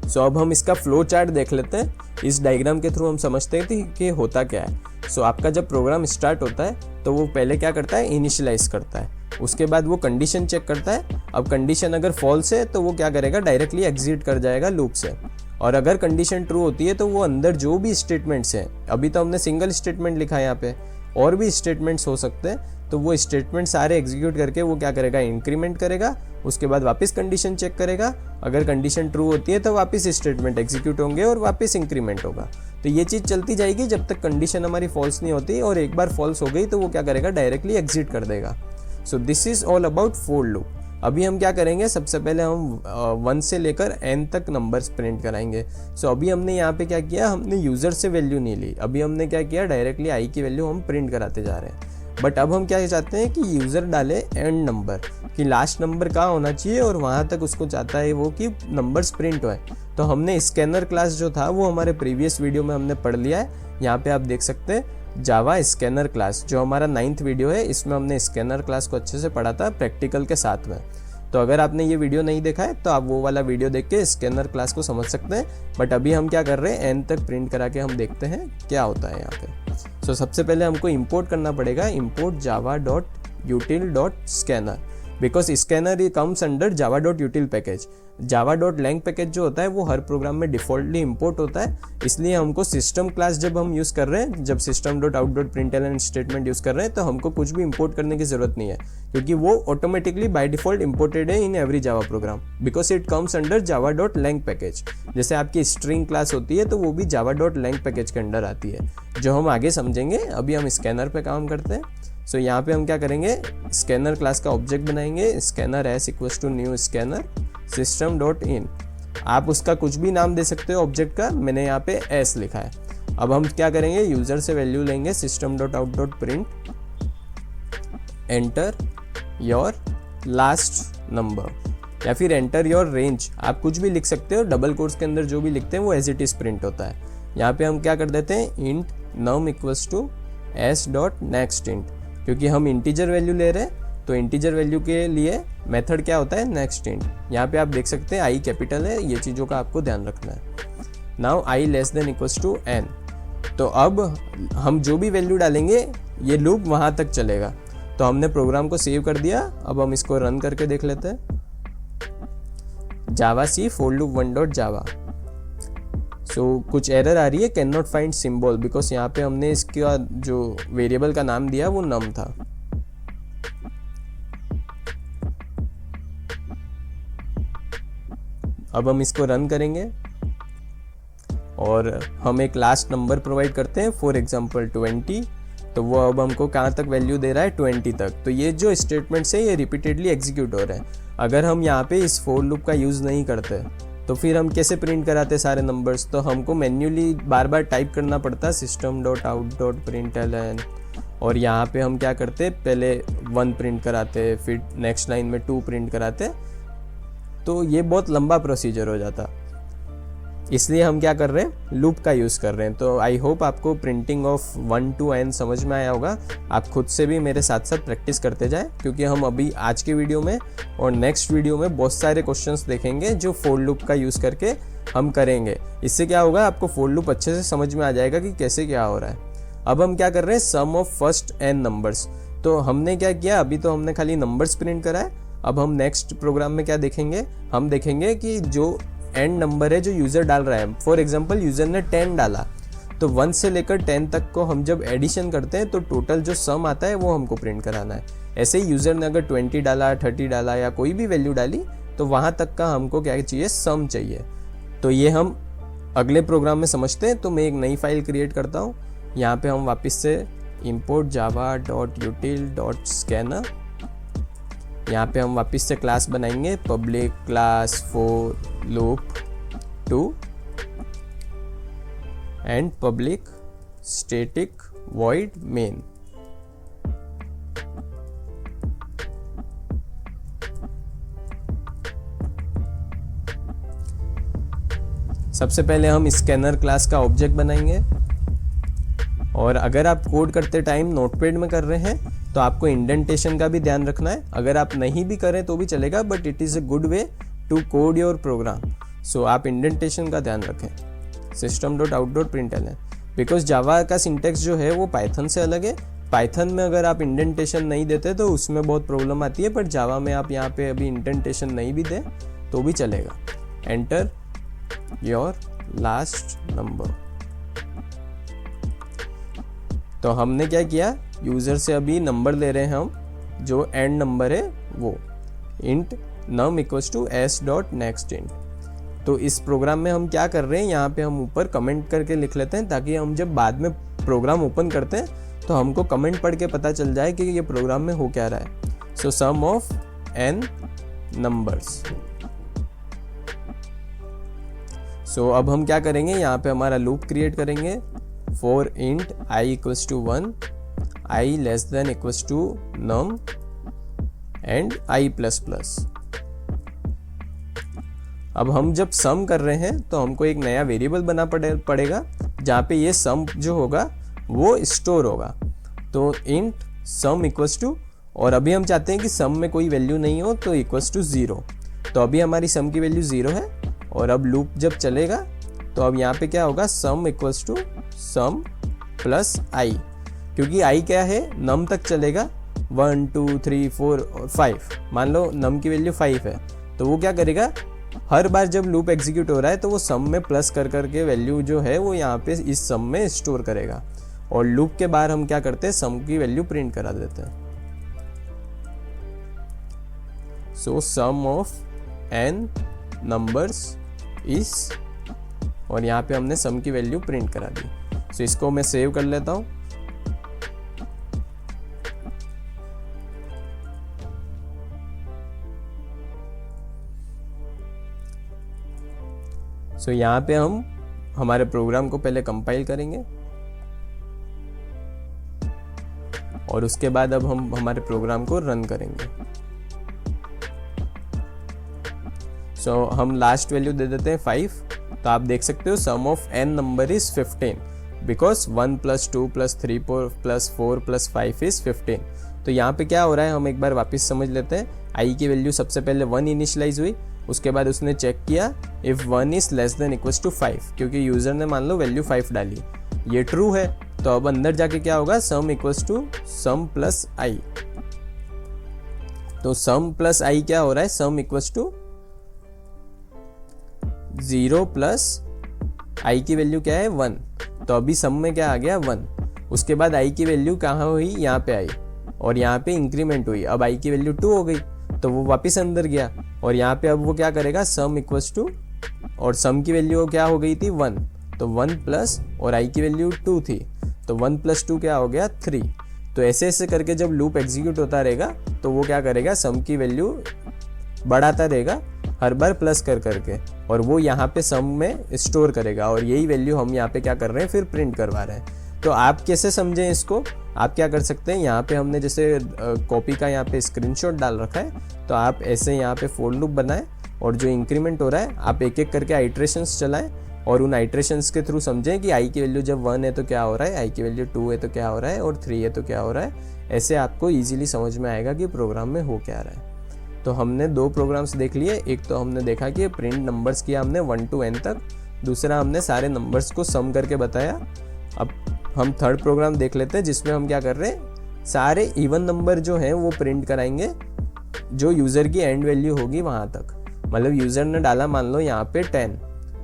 [SPEAKER 1] सो अब हम इसका फ्लो चार्ट देख लेते हैं। इस डायग्राम के थ्रू हम समझते हैं कि होता क्या है। सो आपका जब प्रोग्राम स्टार्ट होता है तो वो पहले क्या करता है, इनिशियलाइज करता है। उसके बाद वो कंडीशन चेक करता है। अब कंडीशन अगर फॉल्स है तो वो क्या करेगा, डायरेक्टली एग्जिट कर जाएगा लूप से। और अगर कंडीशन ट्रू होती है तो वो अंदर जो भी स्टेटमेंट्स हैं, अभी तो हमने सिंगल स्टेटमेंट लिखा है यहाँ पे, और भी स्टेटमेंट्स हो सकते हैं, तो वो स्टेटमेंट सारे एग्जीक्यूट करके वो क्या करेगा, इंक्रीमेंट करेगा। उसके बाद वापस कंडीशन चेक करेगा। अगर कंडीशन ट्रू होती है तो वापस स्टेटमेंट एग्जीक्यूट होंगे और वापस इंक्रीमेंट होगा। तो ये चीज़ चलती जाएगी जब तक कंडीशन हमारी फॉल्स नहीं होती, और एक बार फॉल्स हो गई तो वो क्या करेगा, डायरेक्टली एग्जिट कर देगा। So this is all about for loop. अभी हम क्या करेंगे, सबसे पहले हम 1 से लेकर n तक नंबर्स प्रिंट कराएंगे। सो अभी हमने यहाँ पे क्या किया, हमने यूज़र से वैल्यू नहीं ली। अभी हमने क्या किया, डायरेक्टली i की वैल्यू हम प्रिंट कराते जा रहे हैं। बट अब हम क्या चाहते हैं कि यूज़र डाले एंड नंबर, कि लास्ट नंबर कहाँ होना चाहिए, और वहाँ तक उसको चाहता है वो कि नंबर्स प्रिंट होए। तो हमने स्कैनर क्लास जो था वो हमारे प्रीवियस वीडियो में हमने पढ़ लिया है। यहाँ पे आप देख सकते हैं जावा स्कैनर क्लास, जो हमारा 9th वीडियो है, इसमें हमने स्कैनर क्लास को अच्छे से पढ़ा था प्रैक्टिकल के साथ में। तो अगर आपने ये वीडियो नहीं देखा है तो आप वो वाला वीडियो देख के स्कैनर क्लास को समझ सकते हैं। बट अभी हम क्या कर रहे हैं, एन तक प्रिंट करा के हम देखते हैं क्या होता है यहाँ पे। सो सबसे पहले हमको इंपोर्ट करना पड़ेगा, import java.util.scanner, because scanner comes under java.util package. java.lang package जो होता है वो हर प्रोग्राम में डिफॉल्टली इंपोर्ट होता है। इसलिए हमको सिस्टम क्लास जब हम यूज़ कर रहे हैं, जब system.out.println स्टेटमेंट यूज़ कर रहे हैं, तो हमको कुछ भी इंपोर्ट करने की ज़रूरत नहीं है, क्योंकि वो ऑटोमेटिकली बाय डिफॉल्ट इंपोर्टेड है in every Java program, because it comes under java.lang package. जैसे आपकी स्ट्रिंग क्लास होती है तो वो भी java.lang पैकेज के अंडर आती है, जो हम आगे समझेंगे। अभी हम स्कैनर पे काम करते हैं। सो यहाँ पे हम क्या करेंगे, स्कैनर क्लास का ऑब्जेक्ट बनाएंगे, scanner s equals to new scanner system.in। आप उसका कुछ भी नाम दे सकते हो ऑब्जेक्ट का, मैंने यहाँ पे एस लिखा है। अब हम क्या करेंगे, यूजर से वैल्यू लेंगे system.out.print enter your last number, या फिर एंटर योर रेंज, आप कुछ भी लिख सकते हो। डबल कोट्स के अंदर जो भी लिखते हैं वो एज इट इज प्रिंट होता है। यहाँ पे हम क्या कर देते हैं, int num equals to s.next int, क्योंकि हम इंटीजर वैल्यू ले रहे हैं तो इंटीजर वैल्यू के लिए मेथड क्या होता है, नेक्स्ट इंट। यहाँ पे आप देख सकते हैं आई कैपिटल है, ये चीज़ों का आपको ध्यान रखना है। Now i less than equals to n। तो अब हम जो भी वैल्यू डालेंगे ये लूप वहाँ तक चलेगा। तो हमने प्रोग्राम को सेव कर दिया। अब हम इसको रन करके देख लेते हैं। जावा सी for loop 1.java। सो कुछ एरर आ रही है, can not find symbol, because यहाँ पे हमने इसका जो वेरिएबल का नाम दिया वो num था। अब हम इसको रन करेंगे और हम एक लास्ट नंबर प्रोवाइड करते हैं, फॉर एग्जांपल 20। तो वो अब हमको कहाँ तक वैल्यू दे रहा है, 20 तक। तो ये जो स्टेटमेंट्स है ये रिपीटेडली एग्जीक्यूट हो रहे हैं। अगर हम यहाँ पे इस फॉर लूप का यूज़ नहीं करते तो फिर हम कैसे प्रिंट कराते सारे नंबर्स, तो हमको मैन्युअली बार बार टाइप करना पड़ता system.out.println। और यहाँ पे हम क्या करते, पहले 1 प्रिंट कराते, फिर नेक्स्ट लाइन में 2 प्रिंट कराते, तो ये बहुत लंबा प्रोसीजर हो जाता। इसलिए हम क्या कर रहे हैं, लूप का यूज़ कर रहे हैं। तो आई होप आपको प्रिंटिंग ऑफ 1 to n समझ में आया होगा। आप खुद से भी मेरे साथ साथ प्रैक्टिस करते जाएं, क्योंकि हम अभी आज के वीडियो में और नेक्स्ट वीडियो में बहुत सारे क्वेश्चंस देखेंगे जो फॉर लूप का यूज़ करके हम करेंगे। इससे क्या होगा, आपको फॉर लूप अच्छे से समझ में आ जाएगा कि कैसे क्या हो रहा है। अब हम क्या कर रहे हैं, सम ऑफ फर्स्ट n नंबर्स। तो हमने क्या किया, अभी तो हमने खाली नंबर्स प्रिंट करा है। अब हम नेक्स्ट प्रोग्राम में क्या देखेंगे, हम देखेंगे कि जो एंड नंबर है जो यूज़र डाल रहा है, फॉर एग्जांपल यूज़र ने 10 डाला, तो 1 से लेकर 10 तक को हम जब एडिशन करते हैं तो टोटल जो सम आता है वो हमको प्रिंट कराना है। ऐसे ही यूज़र ने अगर 20 डाला, 30 डाला या कोई भी वैल्यू डाली, तो वहाँ तक का हमको क्या चाहिए, सम चाहिए। तो ये हम अगले प्रोग्राम में समझते हैं। तो मैं एक नई फाइल क्रिएट करता हूँ यहाँ पे हम वापस से import java.util.scanner, यहाँ पे हम वापस से क्लास बनाएंगे public class for loop 2 and public static void main। सबसे पहले हम स्कैनर क्लास का ऑब्जेक्ट बनाएंगे, और अगर आप कोड करते टाइम नोटपैड में कर रहे हैं तो आपको इंडेंटेशन का भी ध्यान रखना है। अगर आप नहीं भी करें तो भी चलेगा, but it is a good way to code your program. So आप इंडेंटेशन का ध्यान रखें। system.out.println, बिकॉज जावा का सिंटेक्स जो है वो पाइथन से अलग है। पाइथन में अगर आप इंडेंटेशन नहीं देते तो उसमें बहुत प्रॉब्लम आती है, बट जावा में आप यहाँ पे अभी इंडेंटेशन नहीं भी दें तो भी चलेगा। Enter your last number. तो हमने क्या किया, यूजर से अभी नंबर ले रहे हैं हम, जो एंड नंबर है वो int num equals to s.nextInt। तो इस प्रोग्राम में हम क्या कर रहे हैं, यहाँ पे हम ऊपर कमेंट करके लिख लेते हैं, ताकि हम जब बाद में प्रोग्राम ओपन करते हैं तो हमको कमेंट पढ़ के पता चल जाए कि ये प्रोग्राम में हो क्या रहा है। So sum of n numbers. So अब हम क्या करेंगे, यहाँ पे हमारा लूप क्रिएट करेंगे for int i equals to 1, i less than equals to num and i plus plus. अब हम जब सम कर रहे हैं तो हमको एक नया वेरिएबल बना पड़ेगा जहाँ पे ये सम जो होगा वो स्टोर होगा। तो इंट सम इक्वल्स टू, और अभी हम चाहते हैं कि सम में कोई वैल्यू नहीं हो, तो इक्वल्स टू 0। तो अभी हमारी सम की वैल्यू 0 है, और अब लूप जब चलेगा तो अब यहाँ पे क्या होगा, sum equals to sum plus i, क्योंकि आई क्या है, नम तक चलेगा 1 2 3 4 और 5। मान लो नम की वैल्यू 5 है, तो वो क्या करेगा, हर बार जब लूप एग्जीक्यूट हो रहा है तो वो सम में प्लस कर करके वैल्यू जो है वो यहाँ पे इस सम में स्टोर करेगा, और लूप के बाहर हम क्या करते हैं, सम की वैल्यू प्रिंट करा देते हैं। सो सम ऑफ n नंबर्स इस, और यहाँ पे हमने सम की वैल्यू प्रिंट करा दी। सो इसको मैं सेव कर लेता हूँ। सो यहाँ पे हम हमारे प्रोग्राम को पहले कंपाइल करेंगे, और उसके बाद अब हम हमारे प्रोग्राम को रन करेंगे। सो हम लास्ट वैल्यू दे देते हैं 5। तो आप देख सकते हो sum of n number is 15, बिकॉज 1 + 2 + 3 + 4 + 5 इज 15। तो यहाँ पे क्या हो रहा है, हम एक बार वापस समझ लेते हैं। i की वैल्यू सबसे पहले 1 इनिशियलाइज हुई, उसके बाद उसने चेक किया if 1 is less than equals to 5, क्योंकि यूजर ने मान लो वैल्यू 5 डाली, ये ट्रू है। तो अब अंदर जाके क्या होगा, sum equals to sum plus i. तो सम प्लस आई क्या हो रहा है, sum equals to 0 plus i की वैल्यू क्या है 1। तो अभी सम में क्या आ गया 1। उसके बाद आई की वैल्यू कहाँ हुई, यहाँ पे आई, और यहाँ पे इंक्रीमेंट हुई। अब आई की वैल्यू 2 हो गई, तो वो वापस अंदर गया, और यहाँ पे अब वो क्या करेगा, सम इक्वल्स टू, और सम की वैल्यू क्या हो गई थी 1, तो 1 प्लस, और आई की वैल्यू 2 थी, तो 1 + 2 क्या हो गया 3। तो ऐसे ऐसे करके जब लूप एग्जीक्यूट होता रहेगा तो वो क्या करेगा, सम की वैल्यू बढ़ाता रहेगा हर बार प्लस कर करके, और वो यहाँ पे सम में स्टोर करेगा, और यही वैल्यू हम यहाँ पे क्या कर रहे हैं, फिर प्रिंट करवा रहे हैं। तो आप कैसे समझें इसको, आप क्या कर सकते हैं, यहाँ पे हमने जैसे कॉपी का यहाँ पे स्क्रीनशॉट डाल रखा है, तो आप ऐसे यहाँ पे फॉर लूप बनाएं, और जो इंक्रीमेंट हो रहा है आप एक एक करके आइट्रेशंस चलाएं, और उन आइट्रेशंस के थ्रू समझें कि आई की वैल्यू जब 1 है तो क्या हो रहा है, आई की वैल्यू 2 है तो क्या हो रहा है, और 3 है तो क्या हो रहा है। ऐसे आपको ईजिली समझ में आएगा कि प्रोग्राम में हो क्या रहा है। तो हमने 2 प्रोग्राम्स देख लिए। एक तो हमने देखा कि प्रिंट नंबर्स किया हमने 1 to n तक, दूसरा हमने सारे नंबर्स को सम करके बताया। अब हम थर्ड प्रोग्राम देख लेते हैं, जिसमें हम क्या कर रहे हैं, सारे इवन नंबर जो हैं वो प्रिंट कराएंगे जो यूज़र की एंड वैल्यू होगी वहाँ तक। मतलब यूज़र ने डाला मान लो यहाँ पे 10,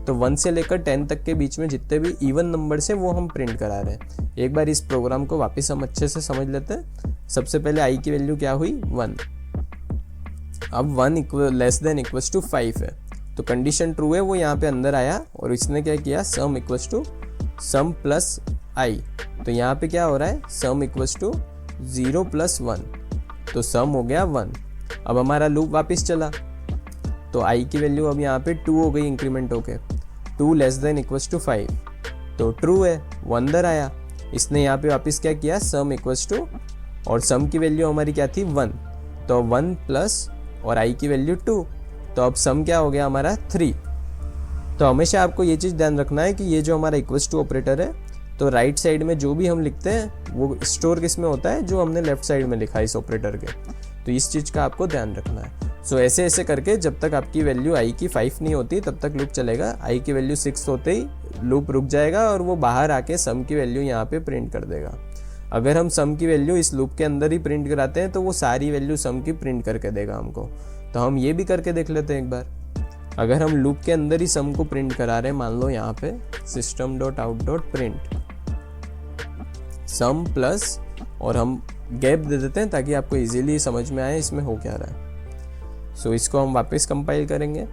[SPEAKER 1] तो 1 से लेकर 10 तक के बीच में जितने भी इवन नंबर्स हैं वो हम प्रिंट करा रहे हैं। एक बार इस प्रोग्राम को वापस हम अच्छे से समझ लेते हैं। सबसे पहले आई की वैल्यू क्या हुई 1, अब 1 लेस देन इक्वल्स टू 5 है, तो कंडीशन ट्रू है, वो यहाँ पे अंदर आया, और इसने क्या किया, sum equals to sum plus i. तो यहाँ पे क्या हो रहा है, सम इक्वल्स टू 0 + 1, तो सम हो गया 1। अब हमारा लूप वापस चला तो आई की वैल्यू अब यहाँ पे 2 हो गई इंक्रीमेंट होके, 2 < = 5, तो ट्रू है, 1 अंदर आया। इसने यहाँ पे वापस क्या किया, सम इक्वल्स टू, और सम की वैल्यू हमारी क्या थी 1, तो 1 प्लस और आई की वैल्यू 2, तो अब सम क्या हो गया हमारा 3। तो हमेशा आपको ये चीज़ ध्यान रखना है कि ये जो हमारा इक्वल्स टू ऑपरेटर है, तो राइट साइड में जो भी हम लिखते हैं वो स्टोर किस में होता है, जो हमने लेफ्ट साइड में लिखा है इस ऑपरेटर के। तो इस चीज़ का आपको ध्यान रखना है। सो ऐसे ऐसे करके जब तक आपकी वैल्यू आई की 5 नहीं होती तब तक लूप चलेगा। आई की वैल्यू 6 होते ही लूप रुक जाएगा और वो बाहर आके सम की वैल्यू यहाँ पे प्रिंट कर देगा। अगर हम सम की वैल्यू इस लूप के अंदर ही प्रिंट कराते हैं तो वो सारी वैल्यू सम की प्रिंट करके देगा हमको। तो हम ये भी करके देख लेते हैं एक बार। अगर हम लूप के अंदर ही सम को प्रिंट करा रहे हैं, मान लो यहाँ पे system.out.print सम प्लस, और हम गैप दे देते हैं ताकि आपको इजीली समझ में आए इसमें हो क्या रहा है। सो इसको हम वापस कंपाइल करेंगे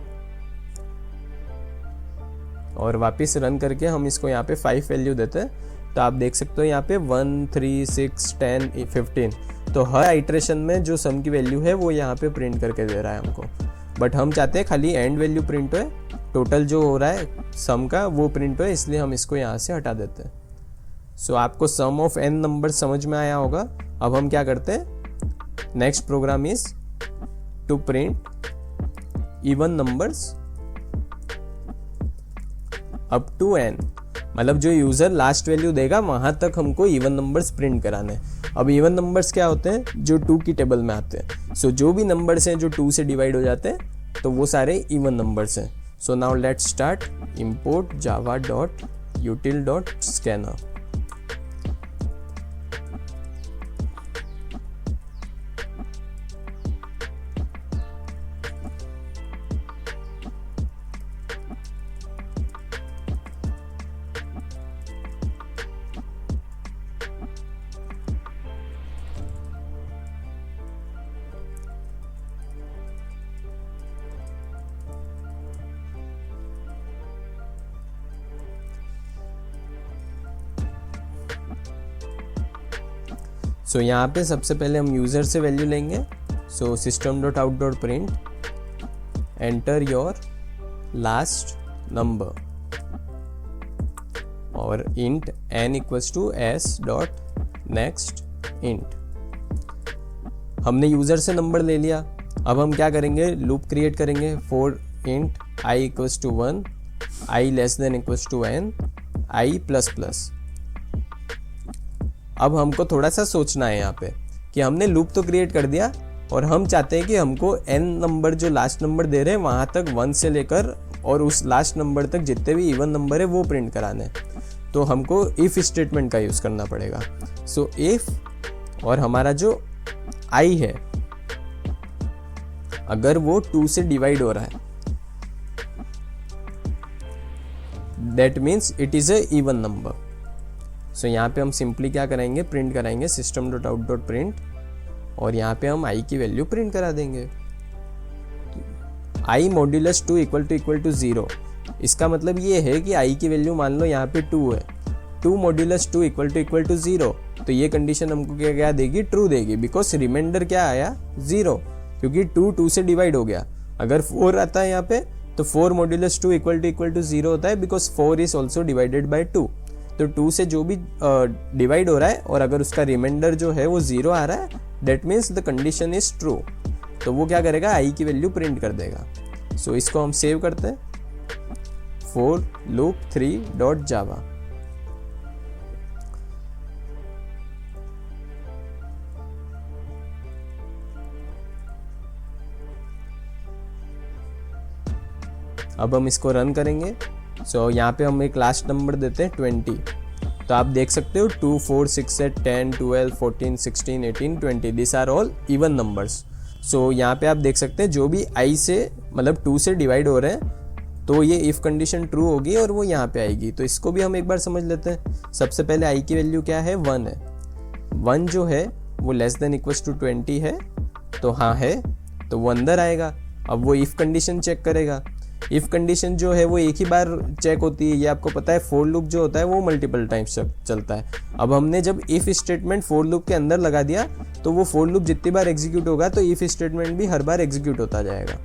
[SPEAKER 1] और वापस रन करके हम इसको यहाँ पे 5 वैल्यू देते हैं। तो आप देख सकते हो यहाँ पे 1, 3, 6, 10, 15, तो हर आइटरेशन में जो सम की वैल्यू है वो यहाँ पे प्रिंट करके दे रहा है हमको। बट हम चाहते हैं खाली एंड वैल्यू प्रिंट हो, टोटल जो हो रहा है सम का वो प्रिंट हो, इसलिए हम इसको यहाँ से हटा देते हैं। सो आपको सम ऑफ n नंबर समझ में आया होगा। अब हम क्या करते हैं, next program is to print even numbers up to n, मतलब जो यूजर लास्ट वैल्यू देगा वहां तक हमको इवन नंबर्स प्रिंट कराने। अब इवन नंबर्स क्या होते हैं, जो 2 की टेबल में आते हैं। सो जो भी नंबर्स हैं जो 2 से डिवाइड हो जाते हैं तो वो सारे इवन नंबर्स हैं। So now let's start import java.util.scanner। सो यहाँ पे सबसे पहले हम यूज़र से वैल्यू लेंगे। सो system.out.print enter your last number और इंट n = s.next int। हमने यूज़र से नंबर ले लिया। अब हम क्या करेंगे, लूप क्रिएट करेंगे for int i = 1, i < n, i ++। अब हमको थोड़ा सा सोचना है यहाँ पे कि हमने लूप तो क्रिएट कर दिया और हम चाहते हैं कि हमको n नंबर जो लास्ट नंबर दे रहे हैं वहाँ तक 1 से लेकर और उस लास्ट नंबर तक जितने भी इवन नंबर है वो प्रिंट कराने। तो हमको इफ़ स्टेटमेंट का यूज़ करना पड़ेगा। सो इफ़, और हमारा जो i है अगर वो 2 से डिवाइड हो रहा है that means it is a even number. So यहाँ पे हम सिंपली क्या करेंगे, प्रिंट कराएंगे system.out.print और यहाँ पे हम i की वैल्यू प्रिंट करा देंगे। i modulus 2 = 0। इसका मतलब ये है कि i की वैल्यू मान लो यहाँ पे 2 है, 2 मॉड्यूलस 2 = 0, तो ये कंडीशन हमको क्या देगी, ट्रू देगी, बिकॉज रिमाइंडर क्या आया 0, क्योंकि 2 से डिवाइड हो गया। अगर 4 आता है यहाँ पे तो 4 मॉड्यूलस 2 = 0 होता है, because 4 is also divided by 2। तो 2 से जो भी डिवाइड हो रहा है और अगर उसका रिमाइंडर जो है वो 0 आ रहा है that means the condition is true. तो वो क्या करेगा, i की वैल्यू प्रिंट कर देगा। सो इसको हम सेव करते हैं, for loop 3.java। अब हम इसको रन करेंगे। सो यहाँ पे हम एक लास्ट नंबर देते हैं 20। तो आप देख सकते हो 2, 4, 6, 8, 10, 12, 14, 16, 18, 20 this are all even numbers. So यहाँ पे आप देख सकते हैं जो भी i से मतलब 2 से डिवाइड हो रहे हैं तो ये इफ़ कंडीशन ट्रू होगी और वो यहाँ पे आएगी। तो इसको भी हम एक बार समझ लेते हैं। सबसे पहले i की वैल्यू क्या है, 1 है। 1 जो है वो <= 20 है, तो हाँ है, तो वो अंदर आएगा। अब वो इफ़ कंडीशन चेक करेगा इफ़ कंडीशन जो है वो एक ही बार चेक होती है, ये आपको पता है। फोर लूप जो होता है वो मल्टीपल टाइम्स चलता है। अब हमने जब इफ़ स्टेटमेंट फोर लूप के अंदर लगा दिया तो वो फोर लूप जितनी बार एग्जीक्यूट होगा तो इफ़ स्टेटमेंट भी हर बार एग्जीक्यूट होता जाएगा।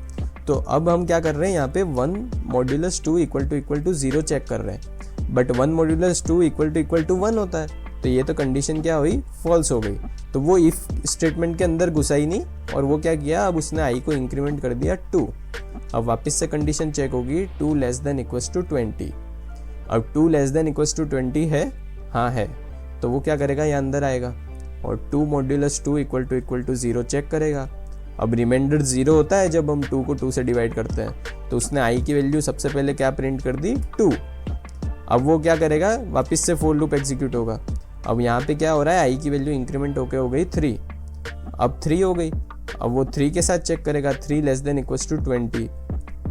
[SPEAKER 1] तो अब हम क्या कर रहे हैं, यहाँ पे 1 मॉड्यूलस 2 इक्वल टू 0 चेक कर रहे हैं, बट 1 मॉड्यूलस 2 इक्वल टू 1 होता है। तो ये तो कंडीशन क्या हुई, फॉल्स हो गई। तो वो इफ स्टेटमेंट के अंदर घुसा ही नहीं और वो क्या किया, अब उसने आई को इंक्रीमेंट कर दिया 2। अब वापस से कंडीशन चेक होगी 2 लेस देन इक्वल्स टू 20। अब 2 लेस देन इक्वल्स टू 20 है, हाँ है, तो वो क्या करेगा, ये अंदर आएगा और 2 मॉड्यूलस 2 इक्वल टू 0 चेक करेगा। अब रिमाइंडर 0 होता है जब हम 2 को 2 से डिवाइड करते हैं, तो उसने आई की वैल्यू सबसे पहले क्या प्रिंट कर दी, 2। अब वो क्या करेगा, वापस से फोर लूप एग्जीक्यूट होगा। अब यहाँ पे क्या हो रहा है, आई की वैल्यू इंक्रीमेंट होके हो गई 3, अब 3 हो गई। अब वो 3 के साथ चेक करेगा, 3 लेस देन इक्वल्स टू 20,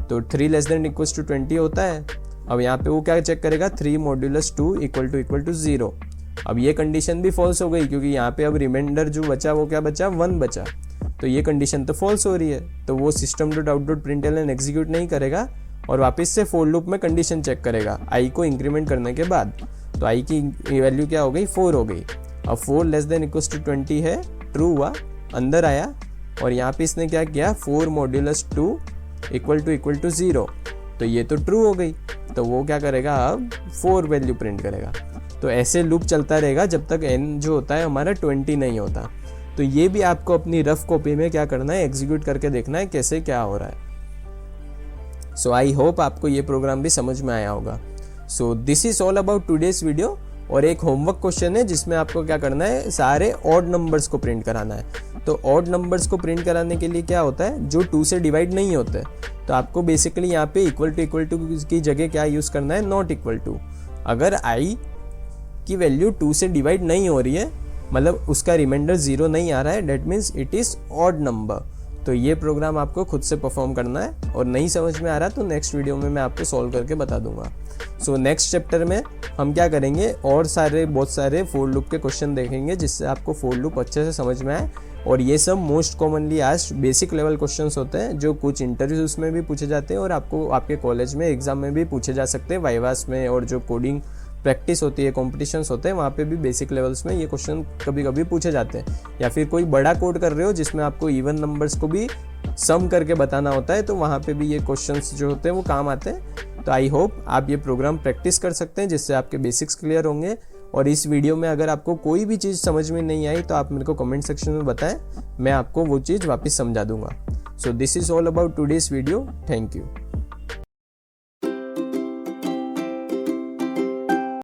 [SPEAKER 1] तो 3 लेस देन इक्वल्स टू 20 होता है। अब यहाँ पे वो क्या चेक करेगा, 3 मॉड्यूलस 2 इक्वल टू 0। अब ये कंडीशन भी फॉल्स हो गई क्योंकि यहाँ पे अब रिमाइंडर जो बचा वो क्या बचा, 1 बचा, तो ये कंडीशन तो फॉल्स हो रही है। तो वो system dot out dot println execute नहीं करेगा और वापस से फोर लूप में कंडीशन चेक करेगा आई को इंक्रीमेंट करने के बाद। तो आई की वैल्यू क्या हो गई, 4 हो गई। अब 4 लेस देन इक्वल्स टू 20 है, ट्रू हुआ, अंदर आया और यहाँ पे इसने क्या किया, 4 मॉड्यूलस 2 इक्वल टू 0, तो ये तो ट्रू हो गई। तो वो क्या करेगा, अब 4 वैल्यू प्रिंट करेगा। तो ऐसे लूप चलता रहेगा जब तक n जो होता है हमारा 20 नहीं होता। तो ये भी आपको अपनी रफ कॉपी में क्या करना है, एग्जीक्यूट करके देखना है कैसे क्या हो रहा है। सो आई होप आपको ये प्रोग्राम भी समझ में आया होगा। So this is all about today's video. और एक होमवर्क क्वेश्चन है जिसमें आपको क्या करना है, सारे ऑड नंबर्स को प्रिंट कराना है। तो ऑड नंबर्स को प्रिंट कराने के लिए क्या होता है, जो 2 से डिवाइड नहीं होते, तो आपको बेसिकली यहाँ पे इक्वल टू की जगह क्या यूज़ करना है, नॉट इक्वल टू। अगर आई की वैल्यू 2 से डिवाइड नहीं हो रही है, मतलब उसका रिमाइंडर 0 नहीं आ रहा है, that means it is odd number. तो ये प्रोग्राम आपको खुद से परफॉर्म करना है और नहीं समझ में आ रहा तो नेक्स्ट वीडियो में मैं आपको सॉल्व करके बता दूंगा। सो नेक्स्ट चैप्टर में हम क्या करेंगे, और बहुत सारे फोर लूप के क्वेश्चन देखेंगे जिससे आपको फोर लूप अच्छे से समझ में आए। और ये सब मोस्ट कॉमनली आज बेसिक लेवल क्वेश्चंस होते हैं जो कुछ इंटरव्यूज में भी पूछे जाते हैं और आपको आपके कॉलेज में एग्जाम में भी पूछे जा सकते हैं, वाइवास में, और जो कोडिंग प्रैक्टिस होती है, कॉम्पिटिशन्स होते हैं, वहाँ पे भी बेसिक लेवल्स में ये क्वेश्चन कभी कभी पूछे जाते हैं। या फिर कोई बड़ा कोड कर रहे हो जिसमें आपको इवन नंबर्स को भी सम करके बताना होता है, तो वहाँ पे भी ये क्वेश्चंस जो होते हैं वो काम आते हैं। तो आई होप आप ये प्रोग्राम प्रैक्टिस कर सकते हैं जिससे आपके बेसिक्स क्लियर होंगे। और इस वीडियो में अगर आपको कोई भी चीज़ समझ में नहीं आई तो आप मेरे को कमेंट सेक्शन में बताएं, मैं आपको वो चीज़ वापस समझा दूंगा। सो this is all about today's video. Thank you.